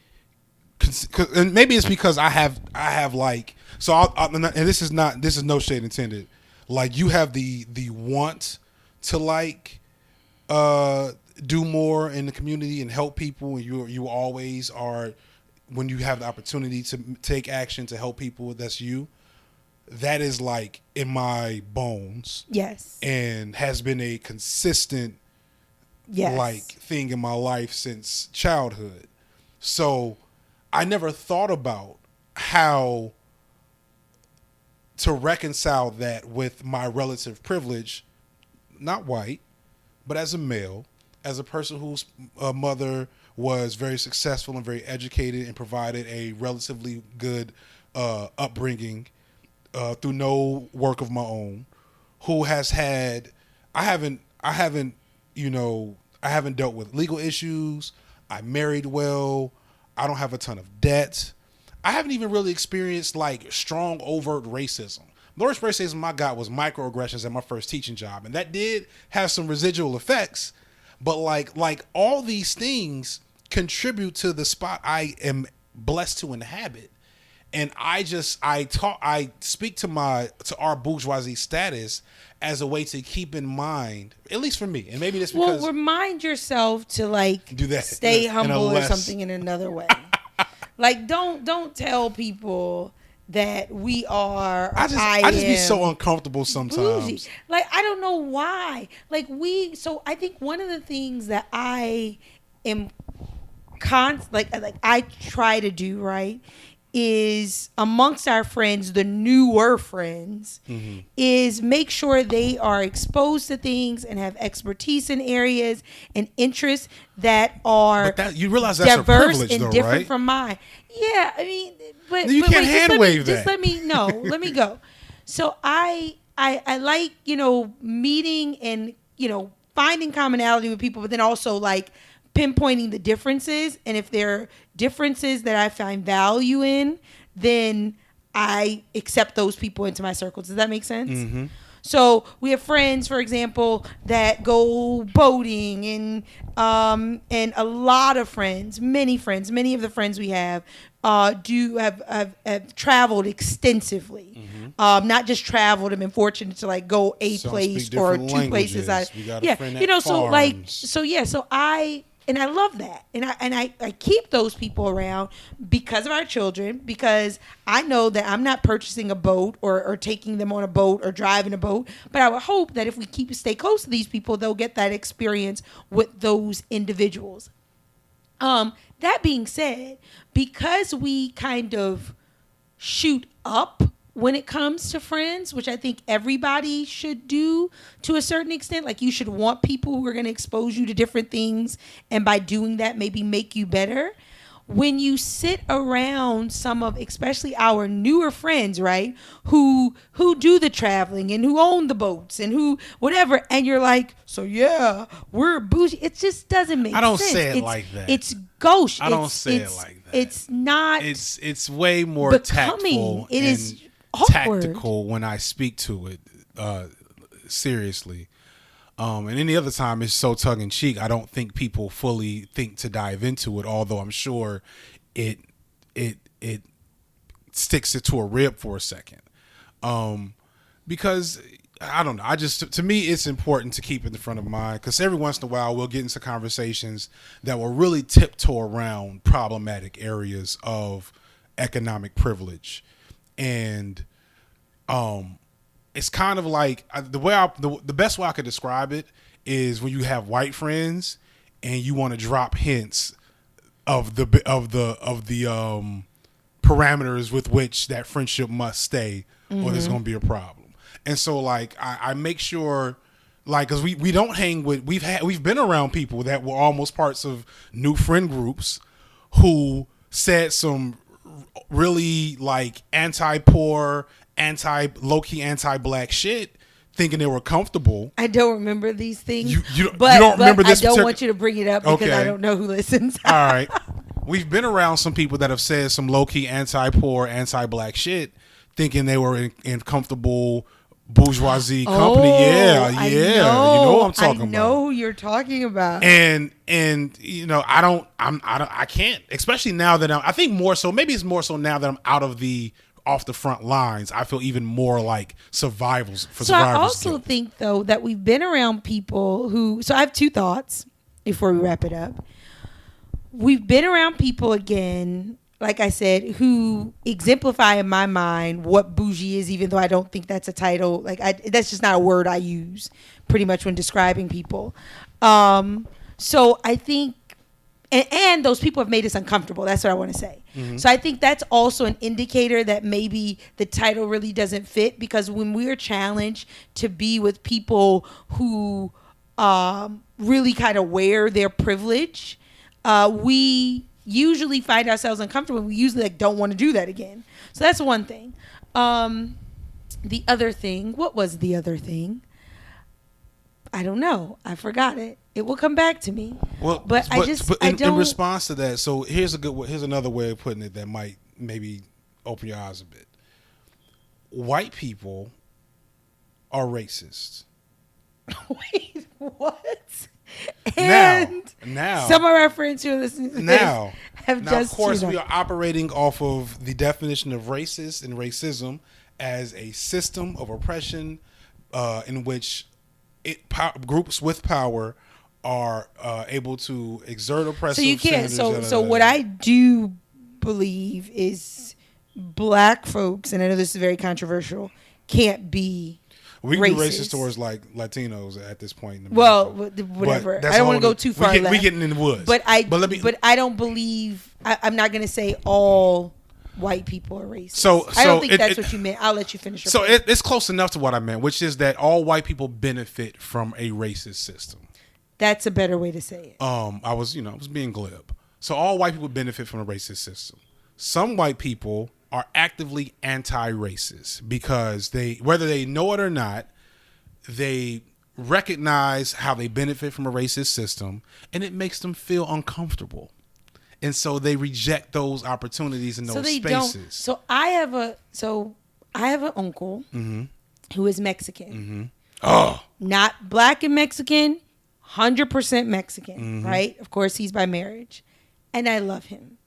and maybe it's because I have like so. And this is no shade intended. Like you have the want to like do more in the community and help people, and you always are when you have the opportunity to take action to help people. That's you. That is like in my bones. Yes. And has been a consistent like thing in my life since childhood. So I never thought about how to reconcile that with my relative privilege, not white, but as a male, as a person whose mother was very successful and very educated and provided a relatively good upbringing through no work of my own, who has had, I haven't dealt with legal issues. I married well. I don't have a ton of debt. I haven't even really experienced like strong overt racism. The worst racism I got was microaggressions at my first teaching job. And that did have some residual effects, but like all these things contribute to the spot I am blessed to inhabit. And I speak to our bourgeoisie status as a way to keep in mind, at least for me, and maybe that's because remind yourself to like do that stay humble or something in another way. Like don't tell people that we are. I just be so uncomfortable sometimes. Bougie. Like I don't know why. Like so I think one of the things that I am I try to do right is amongst our friends, the newer friends, is make sure they are exposed to things and have expertise in areas and interests that are you realize that's diverse a privilege, and though, different right? from mine. Yeah, I mean, but you can't hand wave that. Let me go. So I like meeting and finding commonality with people, but then also like pinpointing the differences, and if there are differences that I find value in, then I accept those people into my circle. Does that make sense? Mm-hmm. So we have friends, for example, that go boating, and a lot of friends, many of the friends we have have traveled extensively. Mm-hmm. Not just traveled and been fortunate to like go place or two places. We got a friend that farms. And I love that. And I keep those people around because of our children, because I know that I'm not purchasing a boat or taking them on a boat or driving a boat. But I would hope that if we stay close to these people, they'll get that experience with those individuals. That being said, because we kind of shoot up when it comes to friends, which I think everybody should do to a certain extent, like you should want people who are going to expose you to different things, and by doing that maybe make you better. when you sit around some of, especially our newer friends, right, who do the traveling and who own the boats and who whatever, and you're like, so yeah, we're bougie. It just doesn't make sense. I don't say it like that. It's gauche. I don't say it like that. It's not. It's way more becoming. tactful. It is and awkward. tactical when I speak to it seriously. And any other time it's so tongue in cheek. I don't think people fully think to dive into it, although I'm sure it sticks it to a rib for a second. Because I don't know. To me, it's important to keep it in the front of mind, because every once in a while we'll get into conversations that will really tiptoe around problematic areas of economic privilege. And, it's kind of like the best way I could describe it is when you have white friends and you want to drop hints of the parameters with which that friendship must stay, or there's going to be a problem. And so, like, I make sure, like, because we don't hang with, we've been around people that were almost parts of new friend groups who said some really, like, anti-poor, low-key anti-black shit, thinking they were comfortable. I don't remember these things. You don't remember this? I don't want you to bring it up because Okay. I don't know who listens. All right. We've been around some people that have said some low-key anti-poor, anti-black shit, thinking they were in comfortable bourgeoisie company. Yeah. You know what I'm talking about. I know who you're talking about. And you know, I can't, especially now that I think more so, maybe it's more so now that I'm off the front lines, I feel even more like survivors. So I also think, though, that we've been around people who, so I have two thoughts before we wrap it up. We've been around people, again, like I said, who exemplify in my mind what bougie is, even though I don't think that's a title. Like, that's just not a word I use pretty much when describing people. So I think, and those people have made us uncomfortable. That's what I want to say. Mm-hmm. So I think that's also an indicator that maybe the title really doesn't fit, because when we're challenged to be with people who really kind of wear their privilege, we usually find ourselves uncomfortable. We usually don't want to do that again. So that's one thing. The other thing, what was the other thing? I don't know. I forgot it. It will come back to me. Well, but in response to that, so here's another way of putting it that might maybe open your eyes a bit. White people are racist. Wait, what? And now some of our friends who are listening to this have just, of course, we are operating off of the definition of racist and racism as a system of oppression in which groups with power are able to exert oppressive so you can't standards. So what I do believe is black folks, and I know this is very controversial, can't be we can racist. be racist towards like Latinos at this point. Well, whatever. I don't want to go too far. We getting in the woods. But I don't believe. I'm not going to say all white people are racist. So I don't think that's what you meant. I'll let you finish. So it's close enough to what I meant, which is that all white people benefit from a racist system. That's a better way to say it. I was being glib. So all white people benefit from a racist system. Some white people are actively anti-racist because whether they know it or not, they recognize how they benefit from a racist system, and it makes them feel uncomfortable. And so they reject those opportunities in those spaces. So I have an uncle who is Mexican. Mm-hmm. Oh, not black and Mexican, 100% Mexican, right? Of course, he's by marriage, and I love him.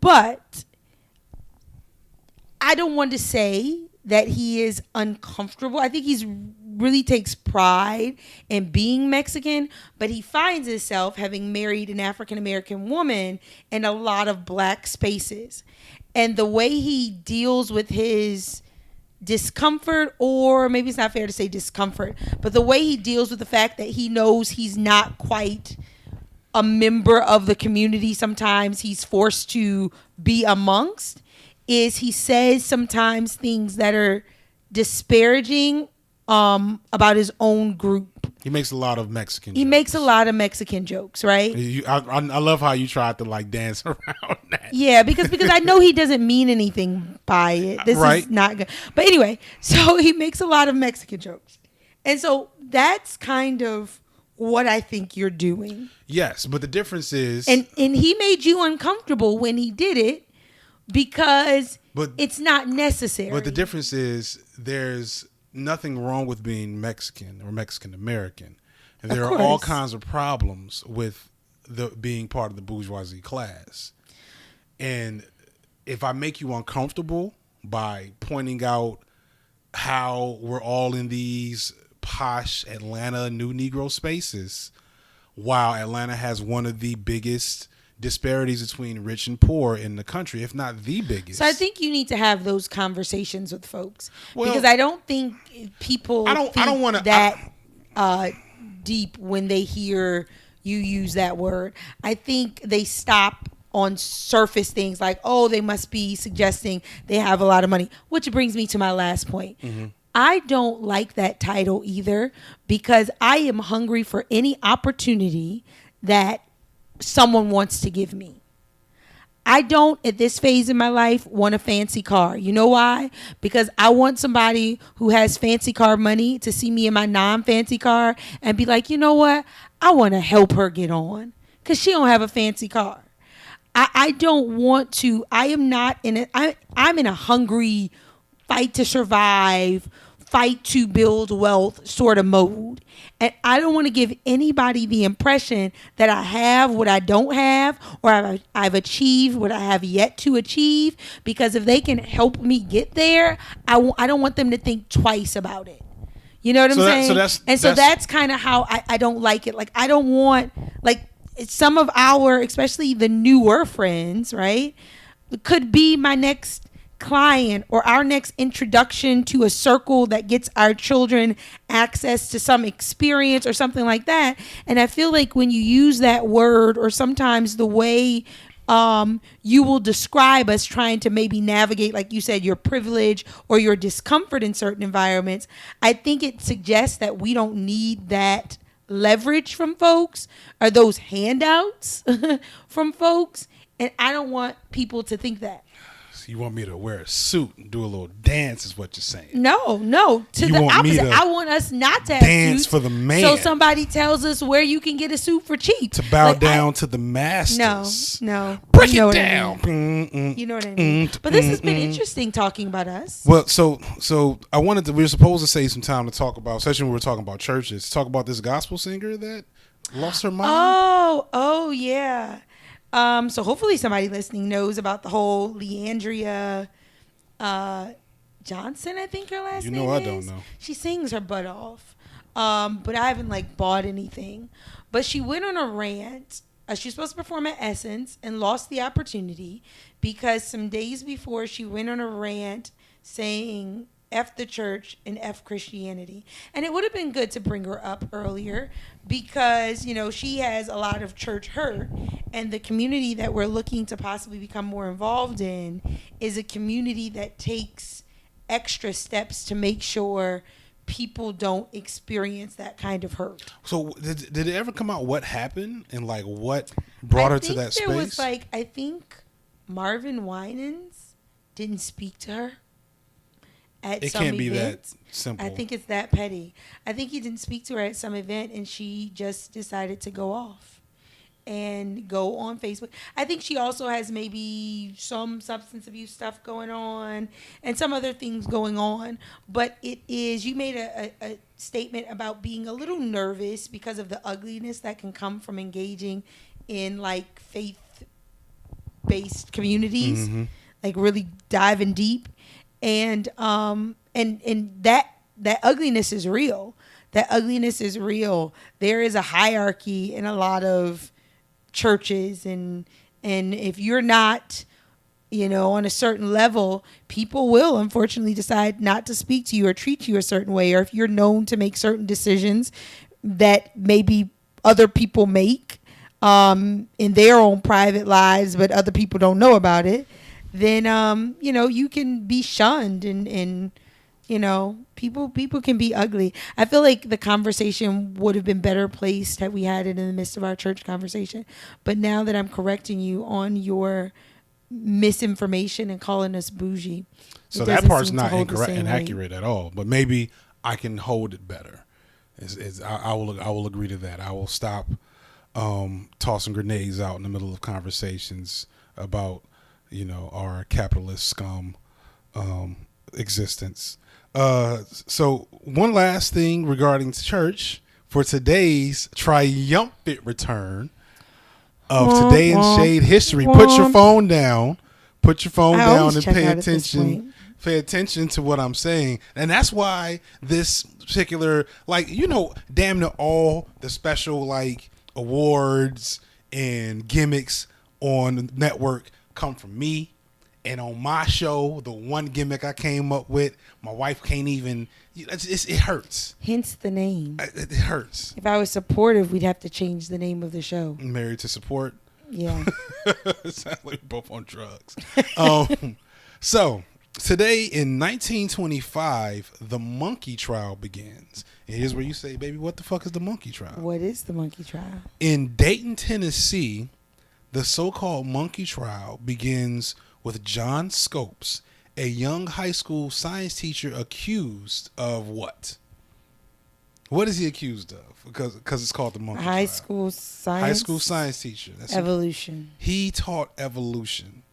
But I don't want to say that he is uncomfortable. I think he's really takes pride in being Mexican, but he finds himself having married an African-American woman in a lot of black spaces. And the way he deals with his discomfort, or maybe it's not fair to say discomfort, but the way he deals with the fact that he knows he's not quite a member of the community sometimes he's forced to be amongst, is he says sometimes things that are disparaging about his own group. He makes a lot of Mexican He jokes. makes a lot of Mexican jokes, right? I love how you tried to like dance around that. Yeah, because I know he doesn't mean anything by it. This Right. is not good. But anyway, so he makes a lot of Mexican jokes. And so that's kind of what I think you're doing. Yes, but the difference is... And he made you uncomfortable when he did it because it's not necessary. But the difference is there's nothing wrong with being Mexican or Mexican American. And there are all kinds of problems with being part of the bourgeoisie class. And if I make you uncomfortable by pointing out how we're all in these posh Atlanta new Negro spaces, while Atlanta has one of the biggest disparities between rich and poor in the country, if not the biggest. So I think you need to have those conversations with folks, because I don't think people I don't want that deep when they hear you use that word. I think they stop on surface things like, oh, they must be suggesting they have a lot of money, which brings me to my last point. Mm-hmm. I don't like that title either, because I am hungry for any opportunity that someone wants to give me. I don't, at this phase in my life, want a fancy car. You know why? Because I want somebody who has fancy car money to see me in my non-fancy car and be like, you know what? I want to help her get on because she don't have a fancy car. I don't want to. I am not in it. I'm in a hungry, fight to survive, fight to build wealth sort of mode. And I don't want to give anybody the impression that I have what I don't have, or I've achieved what I have yet to achieve, because if they can help me get there, I don't want them to think twice about it. You know what I'm saying? So that's kind of how I don't like it. Like, I don't want, like, some of our, especially the newer friends, right, could be my next client or our next introduction to a circle that gets our children access to some experience or something like that. And I feel like when you use that word, or sometimes the way you will describe us trying to maybe navigate, like you said, your privilege or your discomfort in certain environments, I think it suggests that we don't need that leverage from folks or those handouts from folks. And I don't want people to think that. You want me to wear a suit and do a little dance is what you're saying. No. To the opposite. I want us not to have dance suits, for the man. So somebody tells us where you can get a suit for cheap. To bow down to the masters. No. Break it down. You know what I mean? But this has been interesting talking about us. Well, so we were supposed to save some time to talk about, especially when we were talking about churches, talk about this gospel singer that lost her mind. Oh yeah. So hopefully somebody listening knows about the whole Leandria Johnson, I think her last name is. I don't know. She sings her butt off. But I haven't bought anything. But she went on a rant. She was supposed to perform at Essence and lost the opportunity because some days before she went on a rant saying F the church and F Christianity. And it would have been good to bring her up earlier because, she has a lot of church hurt, and the community that we're looking to possibly become more involved in is a community that takes extra steps to make sure people don't experience that kind of hurt. So did it ever come out what happened and what brought her to that space? There was I think Marvin Winans didn't speak to her. It can't be that simple. I think it's that petty. I think he didn't speak to her at some event, and she just decided to go off and go on Facebook. I think she also has maybe some substance abuse stuff going on and some other things going on. But you made a statement about being a little nervous because of the ugliness that can come from engaging in faith-based communities, really diving deep. And that ugliness is real. That ugliness is real. There is a hierarchy in a lot of churches, and if you're not, on a certain level, people will unfortunately decide not to speak to you or treat you a certain way. Or if you're known to make certain decisions that maybe other people make in their own private lives, but other people don't know about it, then you can be shunned and People can be ugly. I feel like the conversation would have been better placed had we had it in the midst of our church conversation. But now that I'm correcting you on your misinformation and calling us bougie, so that part's not incorrect and accurate at all. But maybe I can hold it better. I will agree to that. I will stop tossing grenades out in the middle of conversations about our capitalist scum existence. So one last thing regarding church for today's triumphant return of Today in Shade history. Put your phone down. Put your phone down and pay attention. Pay attention to what I'm saying. And that's why this particular, damn near all the special, awards and gimmicks on the network come from me. And on my show, the one gimmick I came up with, my wife can't even, it hurts. Hence the name. It hurts. If I was supportive, we'd have to change the name of the show. Married to Support? Yeah. It sounds like we're both on drugs. So, today in 1925, the monkey trial begins. And here's where you say, baby, what the fuck is the monkey trial? What is the monkey trial? In Dayton, Tennessee, the so-called monkey trial begins with John Scopes, a young high school science teacher accused of what? What is he accused of? Because it's called the monkey trial. High school science teacher. That's evolution. He taught evolution.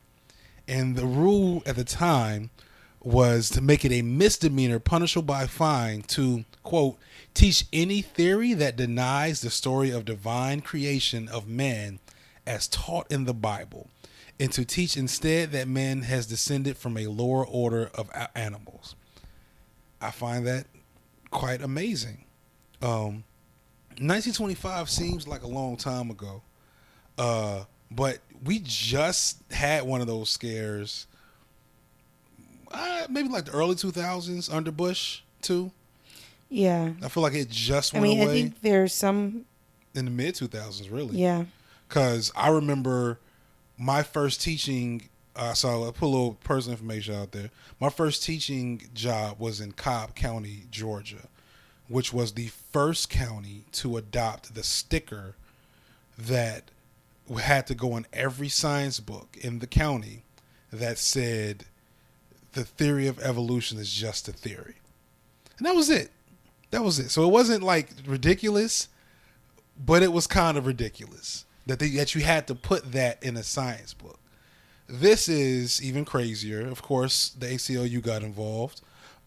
And the rule at the time was to make it a misdemeanor punishable by fine to, quote, teach any theory that denies the story of divine creation of man as taught in the Bible, and to teach instead that man has descended from a lower order of animals. I find that quite amazing. 1925 seems like a long time ago, but we just had one of those scares, maybe like the early 2000s under Bush too. Yeah, I feel like it just went away. I think there's some in the mid 2000s, really. Yeah, because I remember my first teaching. So I'll put a little personal information out there. My first teaching job was in Cobb County, Georgia, which was the first county to adopt the sticker that had to go in every science book in the county that said the theory of evolution is just a theory. And that was it. So it wasn't like ridiculous, but it was kind of ridiculous that you had to put that in a science book. This is even crazier. Of course, the ACLU got involved.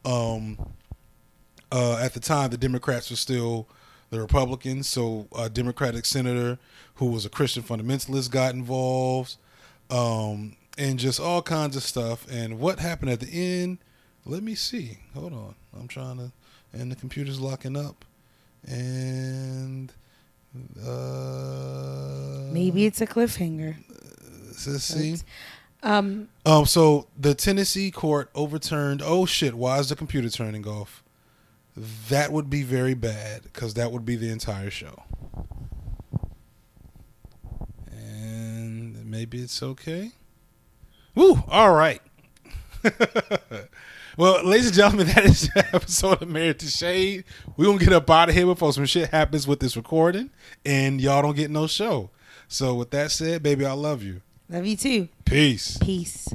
At the time, the Democrats were still the Republicans, so a Democratic senator who was a Christian fundamentalist got involved, and just all kinds of stuff. And what happened at the end? Let me see. Hold on. I'm trying to, and the computer's locking up. And maybe it's a cliffhanger. Let's see. So the Tennessee court overturned. Oh shit! Why is the computer turning off? That would be very bad because that would be the entire show. And maybe it's okay. Woo! All right. Well, ladies and gentlemen, that is the episode of Married to Shade. We're going to get up out of here before some shit happens with this recording and y'all don't get no show. So with that said, baby, I love you. Love you too. Peace. Peace.